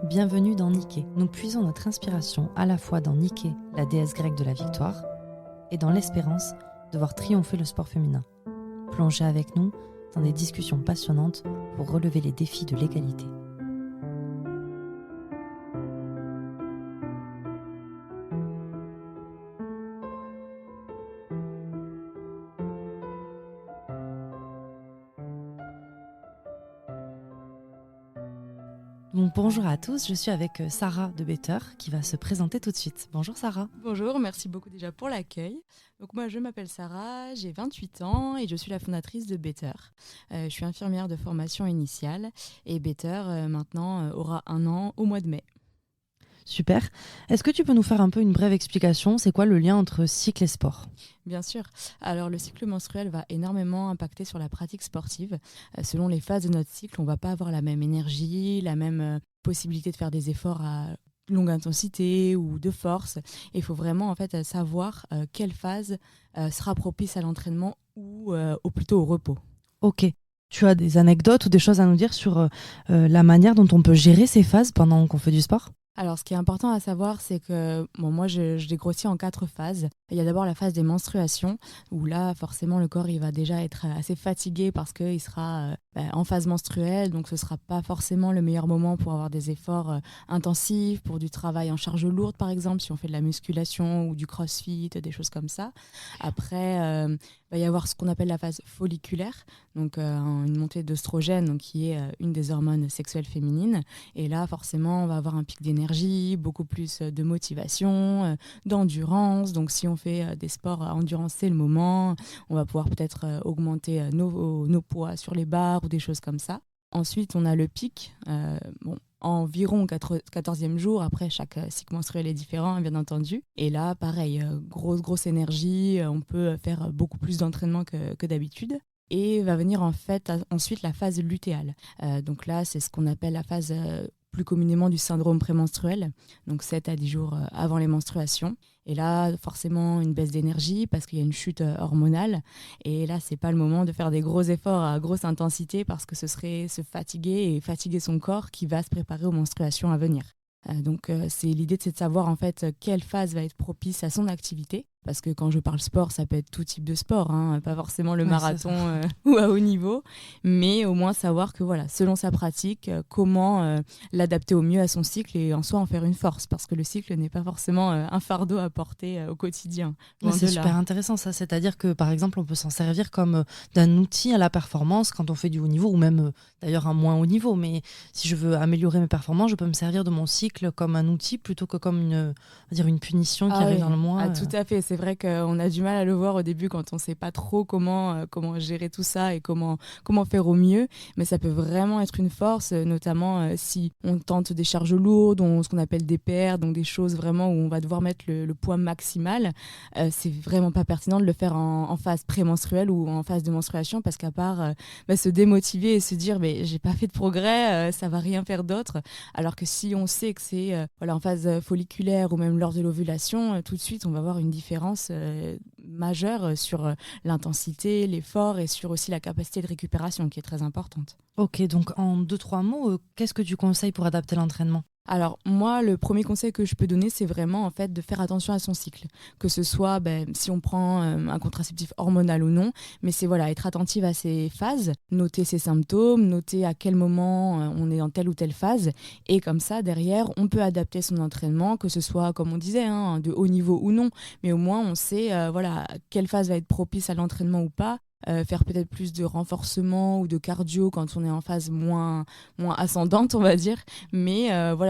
Bienvenue dans Nike. Nous puisons notre inspiration à la fois dans Nike, la déesse grecque de la victoire, et dans l'espérance de voir triompher le sport féminin. Plongez avec nous dans des discussions passionnantes pour relever les défis de l'égalité. Bonjour à tous, je suis avec Sarah de Better qui va se présenter tout de suite. Bonjour Sarah. Bonjour, merci beaucoup déjà pour l'accueil. Donc moi je m'appelle Sarah, j'ai 28 ans et je suis la fondatrice de Better. Je suis infirmière de formation initiale et Better maintenant aura 1 an au mois de mai. Super. Est-ce que tu peux nous faire un peu une brève explication? C'est quoi le lien entre cycle et sport? Bien sûr. Alors le cycle menstruel va énormément impacter sur la pratique sportive. Selon les phases de notre cycle, on ne va pas avoir la même énergie, la même possibilité de faire des efforts à longue intensité ou de force. Il faut vraiment en fait savoir quelle phase sera propice à l'entraînement ou plutôt au repos. Ok. Tu as des anecdotes ou des choses à nous dire sur la manière dont on peut gérer ces phases pendant qu'on fait du sport? Alors, ce qui est important à savoir, c'est que moi, je l'ai grossi en 4 phases. Il y a d'abord la phase des menstruations, où là, forcément, le corps il va déjà être assez fatigué parce qu'il sera en phase menstruelle, donc ce ne sera pas forcément le meilleur moment pour avoir des efforts intensifs, pour du travail en charge lourde, par exemple, si on fait de la musculation ou du crossfit, des choses comme ça. Après, il va y avoir ce qu'on appelle la phase folliculaire, donc une montée d'œstrogène, donc, qui est une des hormones sexuelles féminines. Et là, forcément, on va avoir un pic d'énergie, beaucoup plus de motivation, d'endurance. Donc, si on fait des sports à endurance, c'est le moment. On va pouvoir peut-être augmenter nos poids sur les barres ou des choses comme ça. Ensuite, on a le pic. Environ 14e jour, après chaque cycle menstruel est différent, bien entendu. Et là, pareil, grosse énergie, on peut faire beaucoup plus d'entraînement que d'habitude. Et va venir en fait ensuite la phase lutéale. Donc là, c'est ce qu'on appelle la phase plus communément du syndrome prémenstruel, donc 7 à 10 jours avant les menstruations. Et là, forcément, une baisse d'énergie parce qu'il y a une chute hormonale. Et là, c'est pas le moment de faire des gros efforts à grosse intensité parce que ce serait se fatiguer et fatiguer son corps qui va se préparer aux menstruations à venir. Donc, l'idée, c'est de savoir en fait quelle phase va être propice à son activité. Parce que quand je parle sport, ça peut être tout type de sport, hein, pas forcément le marathon ou à haut niveau, mais au moins savoir que voilà, selon sa pratique, comment l'adapter au mieux à son cycle et en soi en faire une force, parce que le cycle n'est pas forcément un fardeau à porter au quotidien. C'est super intéressant ça, c'est-à-dire que par exemple on peut s'en servir comme d'un outil à la performance quand on fait du haut niveau, ou même d'ailleurs un moins haut niveau, mais si je veux améliorer mes performances, je peux me servir de mon cycle comme un outil plutôt que comme une punition qui arrive dans le mois. Tout à fait. C'est vrai qu'on a du mal à le voir au début quand on ne sait pas trop comment gérer tout ça et comment faire au mieux. Mais ça peut vraiment être une force, notamment si on tente des charges lourdes, ce qu'on appelle des PR, donc des choses vraiment où on va devoir mettre le poids maximal. C'est vraiment pas pertinent de le faire en phase prémenstruelle ou en phase de menstruation parce qu'à part se démotiver et se dire mais j'ai pas fait de progrès, ça va rien faire d'autre. Alors que si on sait que c'est en phase folliculaire ou même lors de l'ovulation, tout de suite on va avoir une différence majeure sur l'intensité, l'effort et sur aussi la capacité de récupération qui est très importante. Ok, donc en 2-3 mots, qu'est-ce que tu conseilles pour adapter l'entraînement ? Alors moi, le premier conseil que je peux donner, c'est vraiment en fait de faire attention à son cycle, que ce soit si on prend un contraceptif hormonal ou non, mais c'est être attentive à ses phases, noter ses symptômes, noter à quel moment on est dans telle ou telle phase, et comme ça derrière on peut adapter son entraînement, que ce soit comme on disait de haut niveau ou non, mais au moins on sait quelle phase va être propice à l'entraînement ou pas. Faire peut-être plus de renforcement ou de cardio quand on est en phase moins ascendante, on va dire. Mais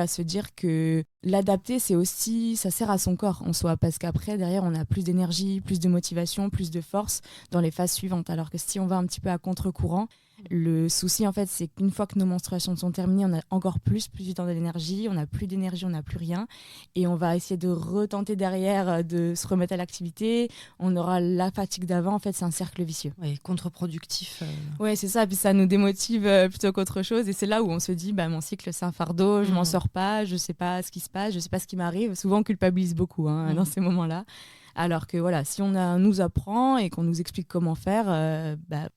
se dire que l'adapter, c'est aussi, ça sert à son corps en soi, parce qu'après, derrière, on a plus d'énergie, plus de motivation, plus de force dans les phases suivantes. Alors que si on va un petit peu à contre-courant, le souci, en fait, c'est qu'une fois que nos menstruations sont terminées, on a encore plus du temps d'énergie, on n'a plus d'énergie, on n'a plus rien. Et on va essayer de retenter derrière, de se remettre à l'activité. On aura la fatigue d'avant. En fait, c'est un cercle vicieux. Oui, contre-productif. Oui, c'est ça. Puis ça nous démotive plutôt qu'autre chose. Et c'est là où on se dit, mon cycle, c'est un fardeau, je m'en sors pas, je sais pas ce qui se passe, je sais pas ce qui m'arrive. Souvent, on culpabilise beaucoup dans ces moments-là. Alors que si on nous apprend et qu'on nous explique comment faire,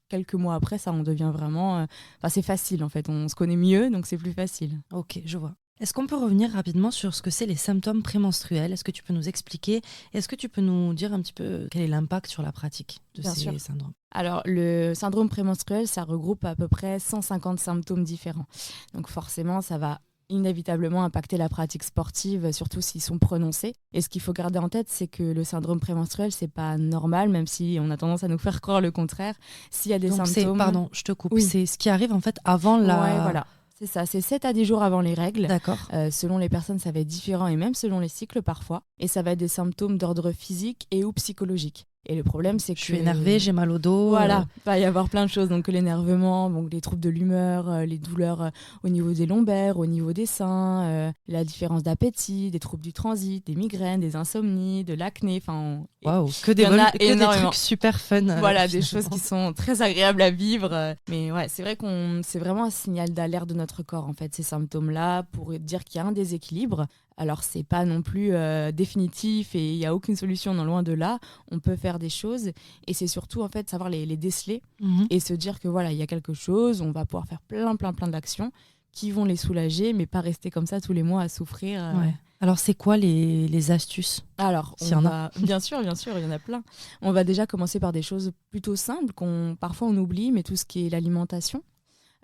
quelques mois après, ça, on devient vraiment... c'est facile en fait, on se connaît mieux, donc c'est plus facile. Ok, je vois. Est-ce qu'on peut revenir rapidement sur ce que c'est les symptômes prémenstruels? Est-ce que tu peux nous expliquer? Est-ce que tu peux nous dire un petit peu quel est l'impact sur la pratique de Bien ces sûr. syndromes? Alors, le syndrome prémenstruel, ça regroupe à peu près 150 symptômes différents. Donc forcément, ça va inévitablement impacter la pratique sportive, surtout s'ils sont prononcés. Et ce qu'il faut garder en tête, c'est que le syndrome prémenstruel, c'est pas normal, même si on a tendance à nous faire croire le contraire. S'il y a des Donc c'est, symptômes... pardon, je te coupe, Oui, c'est ce qui arrive en fait avant ouais, la... voilà. C'est ça, c'est 7 à 10 jours avant les règles. D'accord. Selon les personnes, ça va être différent et même selon les cycles parfois. Et ça va être des symptômes d'ordre physique et ou psychologique. Et le problème, c'est Je que... suis énervée, j'ai mal au dos. Voilà, il va y avoir plein de choses, donc l'énervement, donc les troubles de l'humeur, les douleurs au niveau des lombaires, au niveau des seins, la différence d'appétit, des troubles du transit, des migraines, des insomnies, de l'acné, enfin, Waouh, il y en a que des énormément. trucs super fun. Voilà, des Finalement. choses qui sont très agréables à vivre. Mais ouais, c'est vrai qu'on c'est vraiment un signal d'alerte de notre corps, en fait, ces symptômes-là, pour dire qu'il y a un déséquilibre. Alors, c'est pas non plus définitif et il n'y a aucune solution, non loin de là. On peut faire des choses et c'est surtout, en fait, savoir les déceler Mhm. et se dire que voilà, il y a quelque chose, on va pouvoir faire plein d'actions qui vont les soulager, mais pas rester comme ça tous les mois à souffrir. Ouais. Alors c'est quoi les astuces? Alors, S'il y on en a. va bien sûr, il y en a plein. On va déjà commencer par des choses plutôt simples qu'on parfois on oublie, mais tout ce qui est l'alimentation,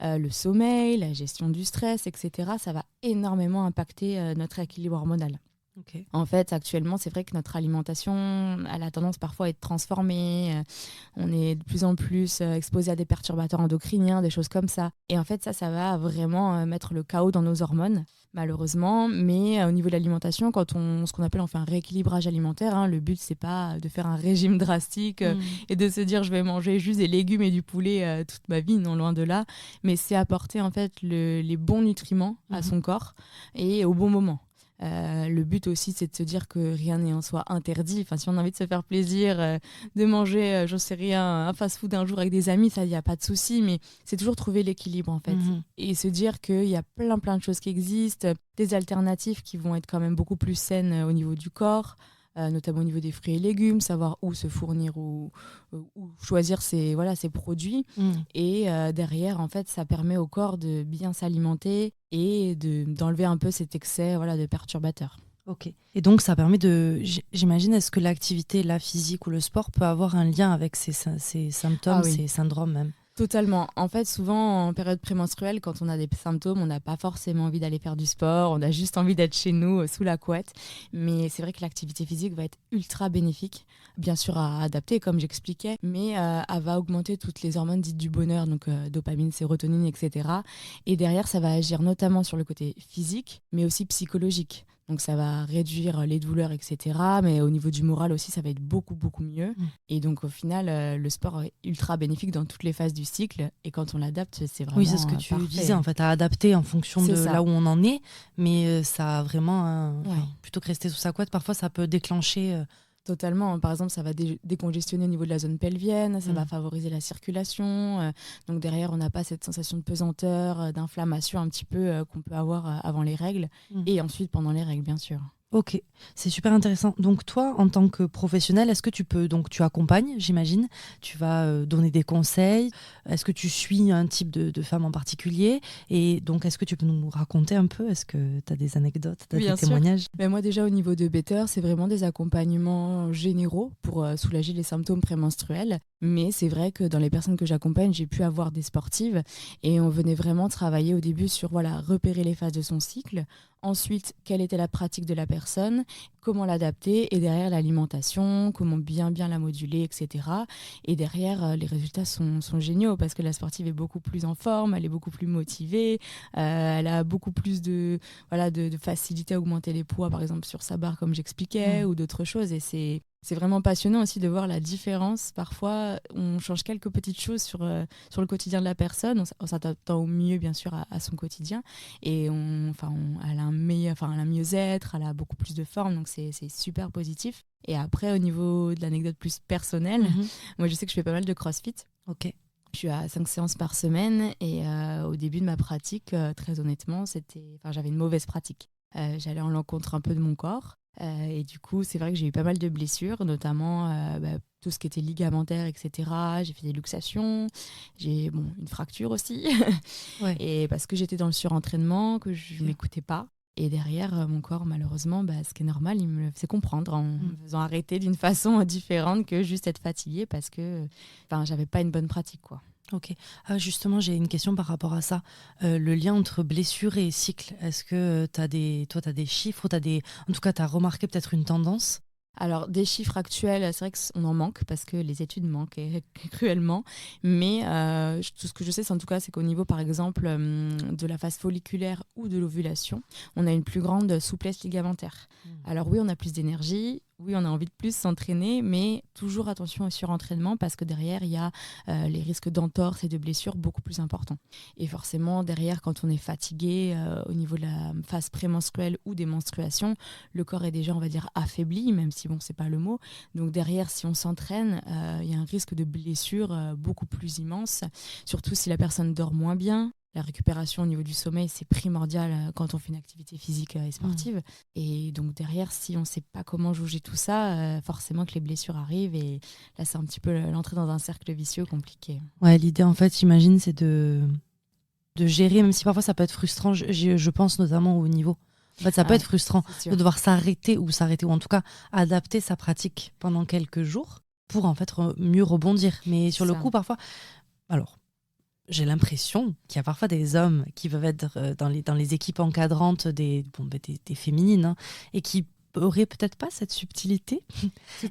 le sommeil, la gestion du stress, etc. Ça va énormément impacter notre équilibre hormonal. Ok. En fait, actuellement, c'est vrai que notre alimentation, elle a tendance parfois à être transformée. On est de plus en plus exposé à des perturbateurs endocriniens, des choses comme ça. Et en fait, ça va vraiment mettre le chaos dans nos hormones, malheureusement. Mais au niveau de l'alimentation, quand ce qu'on appelle on fait un rééquilibrage alimentaire, hein, le but, c'est pas de faire un régime drastique Mhm. et de se dire je vais manger juste des légumes et du poulet toute ma vie, non, loin de là. Mais c'est apporter en fait les bons nutriments à Mhm. son corps et au bon moment. Le but aussi, c'est de se dire que rien n'est en soi interdit. Enfin, si on a envie de se faire plaisir, de manger, je sais rien, un fast-food un jour avec des amis, ça, il n'y a pas de souci. Mais c'est toujours trouver l'équilibre, en fait. Mhm. Et se dire qu'il y a plein de choses qui existent, des alternatives qui vont être quand même beaucoup plus saines au niveau du corps. Notamment au niveau des fruits et légumes, savoir où se fournir ou choisir ses produits. Mhm. Et derrière, en fait, ça permet au corps de bien s'alimenter et d'enlever un peu cet excès de perturbateurs. Ok. Et donc ça permet j'imagine, est-ce que l'activité, la physique ou le sport peut avoir un lien avec ces Ah symptômes, oui. ces syndromes même? Totalement. En fait, souvent en période prémenstruelle, quand on a des symptômes, on n'a pas forcément envie d'aller faire du sport, on a juste envie d'être chez nous, sous la couette. Mais c'est vrai que l'activité physique va être ultra bénéfique, bien sûr à adapter, comme j'expliquais, mais elle va augmenter toutes les hormones dites du bonheur, donc dopamine, sérotonine, etc. Et derrière, ça va agir notamment sur le côté physique, mais aussi psychologique. Donc ça va réduire les douleurs, etc. Mais au niveau du moral aussi, ça va être beaucoup mieux. Mhm. Et donc au final, le sport est ultra bénéfique dans toutes les phases du cycle. Et quand on l'adapte, c'est vraiment Oui, c'est ce que tu parfait. disais, en fait, à adapter en fonction C'est de ça. là où on en est, mais ça a vraiment, Ouais. plutôt que rester sous sa couette, parfois ça peut déclencher. Totalement. Par exemple, ça va décongestionner au niveau de la zone pelvienne, ça va favoriser la circulation. Donc derrière, on n'a pas cette sensation de pesanteur, d'inflammation un petit peu qu'on peut avoir avant les règles. Mm. Et ensuite pendant les règles, bien sûr. Ok, c'est super intéressant. Donc toi, en tant que professionnel, est-ce que tu accompagnes, j'imagine, tu vas donner des conseils, est-ce que tu suis un type de femme en particulier? Et donc, est-ce que tu peux nous raconter un peu? Est-ce que tu as des anecdotes, tu as Bien des sûr. témoignages? Mais moi déjà au niveau de Better, c'est vraiment des accompagnements généraux pour soulager les symptômes prémenstruels. Mais c'est vrai que dans les personnes que j'accompagne, j'ai pu avoir des sportives et on venait vraiment travailler au début sur repérer les phases de son cycle. Ensuite, quelle était la pratique de la personne, comment l'adapter et derrière l'alimentation, comment bien la moduler, etc. Et derrière, les résultats sont géniaux parce que la sportive est beaucoup plus en forme, elle est beaucoup plus motivée, elle a beaucoup plus de facilité à augmenter les poids, par exemple sur sa barre comme j'expliquais, ou d'autres choses. Et c'est vraiment passionnant aussi de voir la différence. Parfois, on change quelques petites choses sur le quotidien de la personne, en s'adaptant au mieux, bien sûr, à son quotidien. Et elle a un mieux-être, elle a beaucoup plus de forme, donc c'est super positif. Et après, au niveau de l'anecdote plus personnelle, moi, je sais que je fais pas mal de crossfit. Ok. Je suis à 5 séances par semaine et au début de ma pratique, très honnêtement, j'avais une mauvaise pratique. J'allais en l'encontre un peu de mon corps. Et du coup, c'est vrai que j'ai eu pas mal de blessures, notamment tout ce qui était ligamentaire, etc. J'ai fait des luxations, j'ai une fracture aussi. Ouais. Et parce que j'étais dans le surentraînement, que je ne m'écoutais pas. Et derrière, mon corps, malheureusement, ce qui est normal, il me le faisait comprendre en me faisant arrêter d'une façon différente que juste être fatiguée parce que j'avais pas une bonne pratique, quoi. Ok. Justement, j'ai une question par rapport à ça. Le lien entre blessure et cycle, est-ce que tu as des chiffres ou en tout cas, tu as remarqué peut-être une tendance? Alors, des chiffres actuels, c'est vrai qu'on en manque parce que les études manquent cruellement. Mais tout ce que je sais, c'est en tout cas, c'est qu'au niveau, par exemple, de la phase folliculaire ou de l'ovulation, on a une plus grande souplesse ligamentaire. Alors oui, on a plus d'énergie. Oui, on a envie de plus s'entraîner, mais toujours attention au surentraînement parce que derrière, il y a les risques d'entorse et de blessures beaucoup plus importants. Et forcément, derrière, quand on est fatigué au niveau de la phase prémenstruelle ou des menstruations, le corps est déjà, on va dire, affaibli, même si, bon, c'est pas le mot. Donc derrière, si on s'entraîne, il y a un risque de blessure beaucoup plus immense, surtout si la personne dort moins bien. La récupération au niveau du sommeil, c'est primordial quand on fait une activité physique et sportive. Et donc derrière, si on ne sait pas comment jauger tout ça, forcément que les blessures arrivent. Et là, c'est un petit peu l'entrée dans un cercle vicieux compliqué. Ouais, l'idée, en fait, j'imagine, c'est de gérer, même si parfois ça peut être frustrant. Je pense notamment au niveau. En fait, ça peut être frustrant de devoir s'arrêter ou en tout cas adapter sa pratique pendant quelques jours pour en fait mieux rebondir. Mais sur le coup, parfois... Alors, j'ai l'impression qu'il y a parfois des hommes qui peuvent être dans les équipes encadrantes des féminines hein, et qui n'auraient peut-être pas cette subtilité.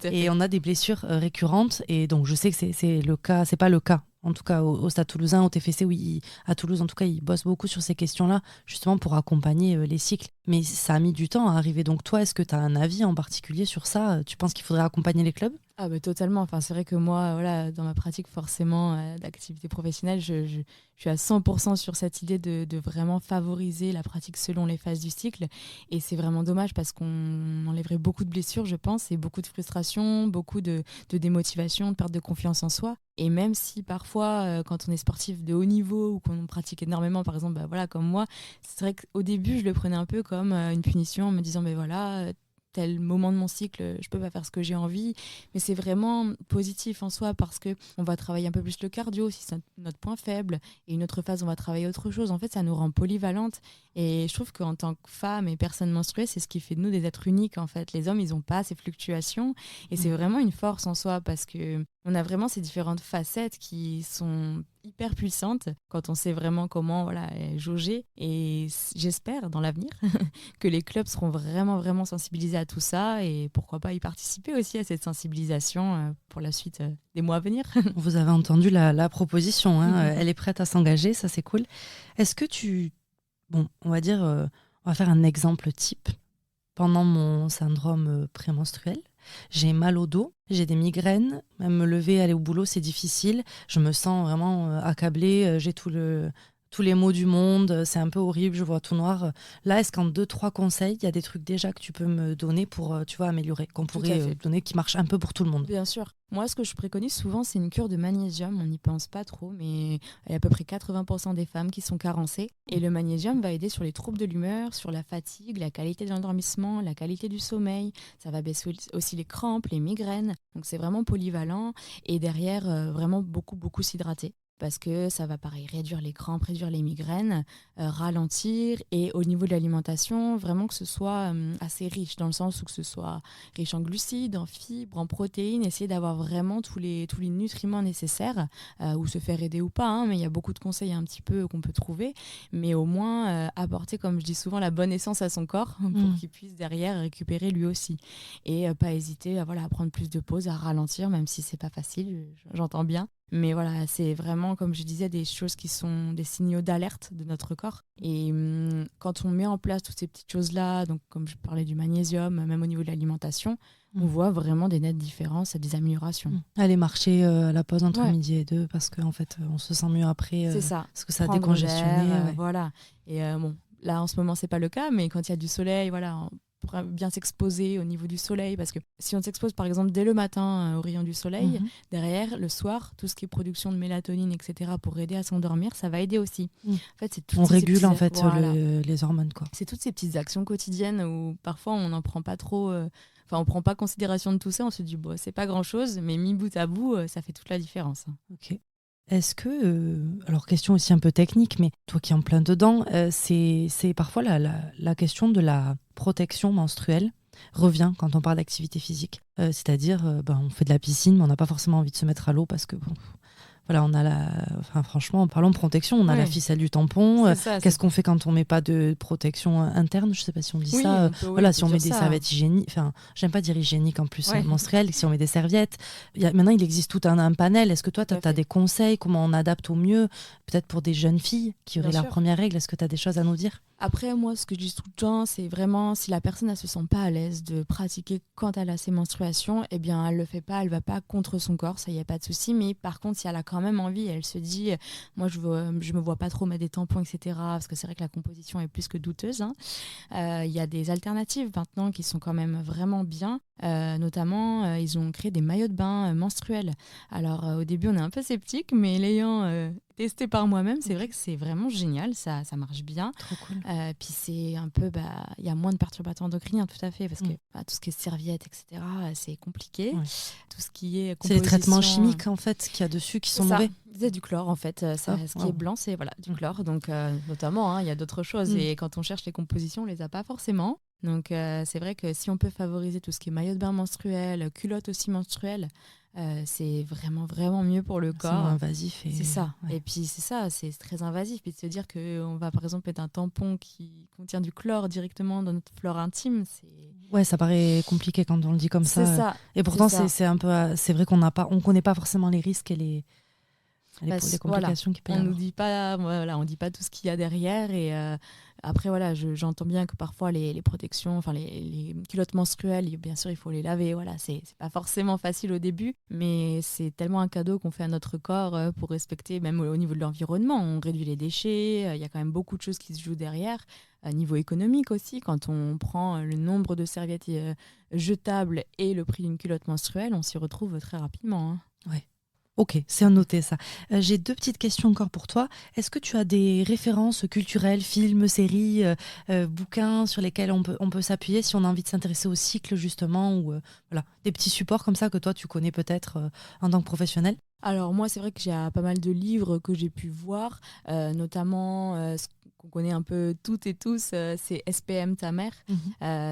Et on a des blessures récurrentes. Et donc, je sais que c'est le cas, c'est pas le cas. En tout cas, au Stade Toulousain, au TFC, oui, à Toulouse, en tout cas, ils bossent beaucoup sur ces questions-là, justement pour accompagner les cycles. Mais ça a mis du temps à arriver. Donc, toi, est-ce que tu as un avis en particulier sur ça? Tu penses qu'il faudrait accompagner les clubs? Totalement. C'est vrai que moi, dans ma pratique forcément d'activité professionnelle, je suis à 100% sur cette idée de vraiment favoriser la pratique selon les phases du cycle. Et c'est vraiment dommage parce qu'on enlèverait beaucoup de blessures, je pense, et beaucoup de frustration, beaucoup de démotivation, de perte de confiance en soi. Et même si parfois, quand on est sportif de haut niveau ou qu'on pratique énormément, par exemple, comme moi, c'est vrai qu'au début, je le prenais un peu comme une punition en me disant, tel moment de mon cycle, je peux pas faire ce que j'ai envie. Mais c'est vraiment positif en soi parce qu'on va travailler un peu plus le cardio, si c'est notre point faible. Et une autre phase, on va travailler autre chose. En fait, ça nous rend polyvalentes. Et je trouve qu'en tant que femme et personne menstruée, c'est ce qui fait de nous des êtres uniques, en fait. Les hommes, ils n'ont pas ces fluctuations. Et c'est vraiment une force en soi parce qu'on a vraiment ces différentes facettes qui sont hyper puissantes quand on sait vraiment comment jauger. Et j'espère, dans l'avenir, que les clubs seront vraiment sensibilisés à tout ça et pourquoi pas y participer aussi à cette sensibilisation pour la suite des mois à venir. Vous avez entendu la proposition, hein. Elle est prête à s'engager, ça c'est cool. Est-ce que on va dire, on va faire un exemple type. Pendant mon syndrome prémenstruel, j'ai mal au dos, j'ai des migraines, même me lever, aller au boulot, c'est difficile. Je me sens vraiment accablée, j'ai tous les maux du monde, c'est un peu horrible, je vois tout noir. Là, est-ce qu'en 2-3 conseils, il y a des trucs déjà que tu peux me donner pour, améliorer, qu'on pourrait donner, qui marchent un peu pour tout le monde? Bien sûr. Moi, ce que je préconise souvent, c'est une cure de magnésium. On n'y pense pas trop, mais il y a à peu près 80% des femmes qui sont carencées. Et le magnésium va aider sur les troubles de l'humeur, sur la fatigue, la qualité de l'endormissement, la qualité du sommeil. Ça va baisser aussi les crampes, les migraines. Donc, c'est vraiment polyvalent. Et derrière, vraiment beaucoup s'hydrater. Parce que ça va pareil réduire les crampes, réduire les migraines, ralentir. Et au niveau de l'alimentation, vraiment que ce soit assez riche, dans le sens où que ce soit riche en glucides, en fibres, en protéines, essayer d'avoir vraiment tous les nutriments nécessaires, ou se faire aider ou pas, hein, mais il y a beaucoup de conseils un petit peu qu'on peut trouver, mais au moins apporter, comme je dis souvent, la bonne essence à son corps pour qu'il puisse derrière récupérer lui aussi. Et pas hésiter à prendre plus de pauses, à ralentir, même si c'est pas facile, j'entends bien. Mais c'est vraiment, comme je disais, des choses qui sont des signaux d'alerte de notre corps. Et quand on met en place toutes ces petites choses-là, donc comme je parlais du magnésium, même au niveau de l'alimentation, on voit vraiment des nettes différences et des améliorations. Aller marcher à la pause entre midi et 2 parce qu'en fait, on se sent mieux après. C'est ça. Parce que ça a décongestionné. Voilà. Et là, en ce moment, c'est pas le cas, mais quand il y a du soleil, pour bien s'exposer au niveau du soleil, parce que si on s'expose par exemple dès le matin aux rayons du soleil, derrière le soir, tout ce qui est production de mélatonine, etc., pour aider à s'endormir, ça va aider aussi. En fait, on régule en fait les hormones, quoi. C'est toutes ces petites actions quotidiennes où parfois on n'en prend pas trop, on prend pas considération de tout ça, on se dit c'est pas grand chose, mais mis bout à bout, ça fait toute la différence. Ok. Est-ce que, alors question aussi un peu technique, mais toi qui es en plein dedans, c'est parfois la question de la protection menstruelle revient quand on parle d'activité physique. C'est-à-dire, on fait de la piscine, mais on n'a pas forcément envie de se mettre à l'eau parce que, bon, voilà, on a enfin, franchement, parlons de protection, on a la ficelle du tampon. C'est ça, Qu'est-ce qu'on fait quand on met pas de protection interne? Je sais pas si on dit ça. Voilà, si on met des serviettes hygiéniques, enfin, j'aime pas dire hygiénique en plus menstruelles, si on met des serviettes. Maintenant, il existe tout un panel. Est-ce que toi, tu as des conseils? Comment on adapte au mieux? Peut-être pour des jeunes filles qui auraient leur première règle, est-ce que tu as des choses à nous dire? Après, moi, ce que je dis tout le temps, c'est vraiment si la personne ne se sent pas à l'aise de pratiquer quand elle a ses menstruations, eh bien, elle ne le fait pas, elle ne va pas contre son corps, ça, il n'y a pas de souci. Mais par contre, si elle a quand même envie, elle se dit, moi, je me vois pas trop mettre des tampons, etc. Parce que c'est vrai que la composition est plus que douteuse. Il y a des alternatives maintenant qui sont quand même vraiment bien. Notamment, ils ont créé des maillots de bain menstruels. Alors, au début, on est un peu sceptique, mais l'ayant testé par moi-même, c'est vrai que c'est vraiment génial, ça marche bien. Trop cool. Puis c'est un peu, il y a moins de perturbateurs endocriniens, tout à fait, parce que tout ce qui est serviettes, etc., c'est compliqué. Ouais. Tout ce qui est c'est les traitements chimiques, en fait, qu'il y a dessus qui sont mauvais. C'est du chlore, en fait. Ce qui est blanc, c'est du chlore. Donc, notamment, il y a d'autres choses. Et quand on cherche les compositions, on les a pas forcément. Donc, c'est vrai que si on peut favoriser tout ce qui est maillot de bain menstruel, culotte aussi menstruelle, c'est vraiment, vraiment mieux pour le corps. C'est moins invasif. C'est ça. Ouais. Et puis, c'est ça, c'est très invasif. Puis de se dire qu'on va, par exemple, mettre un tampon qui contient du chlore directement dans notre flore intime, c'est... Ouais, ça paraît compliqué quand on le dit comme ça. C'est ça. Et pourtant, c'est un peu... C'est vrai on connaît pas forcément les risques et les complications qui peuvent y avoir. On dit pas tout ce qu'il y a derrière. Et après, voilà, j'entends bien que parfois les protections, enfin les culottes menstruelles, bien sûr, il faut les laver. Voilà, c'est pas forcément facile au début, mais c'est tellement un cadeau qu'on fait à notre corps pour respecter, même au niveau de l'environnement. On réduit les déchets. Il y a quand même beaucoup de choses qui se jouent derrière. Niveau économique aussi, quand on prend le nombre de serviettes jetables et le prix d'une culotte menstruelle, on s'y retrouve très rapidement. Ouais. Ok, c'est à noter ça. J'ai 2 petites questions encore pour toi. Est-ce que tu as des références culturelles, films, séries, bouquins sur lesquels on peut s'appuyer si on a envie de s'intéresser au cycle justement, ou voilà, des petits supports comme ça que toi tu connais peut-être en tant que professionnel? Alors moi, c'est vrai que j'ai pas mal de livres que j'ai pu voir, notamment ce qu'on connaît un peu toutes et tous, c'est SPM ta mère.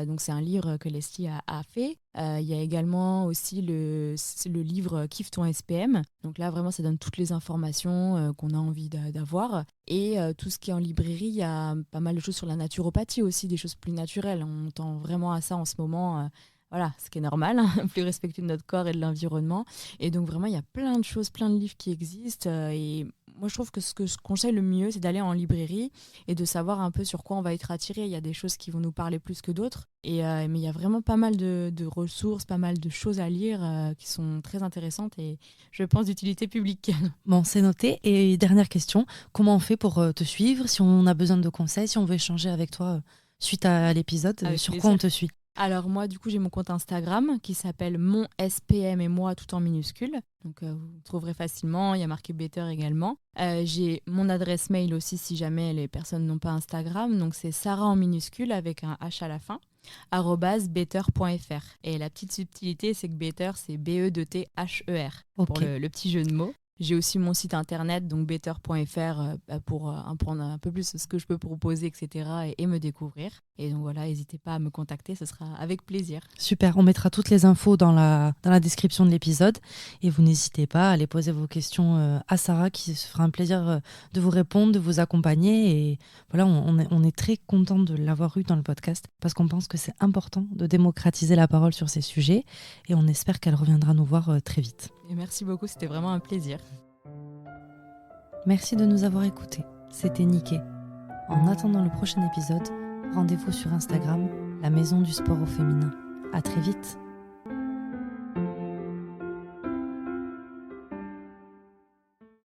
Donc c'est un livre que Leslie a fait. Il y a également aussi le livre Kiffe ton SPM. Donc là, vraiment, ça donne toutes les informations qu'on a envie d'avoir. Et tout ce qui est en librairie, il y a pas mal de choses sur la naturopathie aussi, des choses plus naturelles. On tend vraiment à ça en ce moment. Voilà, ce qui est normal, plus respectueux de notre corps et de l'environnement. Et donc vraiment, il y a plein de choses, plein de livres qui existent. Et moi, je trouve que ce que je conseille le mieux, c'est d'aller en librairie et de savoir un peu sur quoi on va être attiré. Il y a des choses qui vont nous parler plus que d'autres. Mais il y a vraiment pas mal de ressources, pas mal de choses à lire qui sont très intéressantes et je pense d'utilité publique. Bon, c'est noté. Et dernière question, comment on fait pour te suivre? Si on a besoin de conseils, si on veut échanger avec toi suite à l'épisode, sur quoi on te suit? Alors moi, du coup, j'ai mon compte Instagram qui s'appelle mon SPM et moi tout en minuscule. Donc vous trouverez facilement, il y a marqué Better également. J'ai mon adresse mail aussi si jamais les personnes n'ont pas Instagram. Donc c'est Sarah en minuscule avec un H à la fin, @better.fr. Et la petite subtilité, c'est que Better, c'est BE2THER pour le petit jeu de mots. J'ai aussi mon site internet, donc better.fr, pour apprendre un peu plus ce que je peux proposer, etc. et me découvrir. Et donc voilà, n'hésitez pas à me contacter, ce sera avec plaisir. Super, on mettra toutes les infos dans la description de l'épisode. Et vous n'hésitez pas à aller poser vos questions à Sarah, qui se fera un plaisir de vous répondre, de vous accompagner. Et voilà, on est très content de l'avoir eu dans le podcast, parce qu'on pense que c'est important de démocratiser la parole sur ces sujets. Et on espère qu'elle reviendra nous voir très vite. Et merci beaucoup, c'était vraiment un plaisir. Merci de nous avoir écoutés. C'était Niké. En attendant le prochain épisode, rendez-vous sur Instagram, la Maison du Sport au Féminin. À très vite.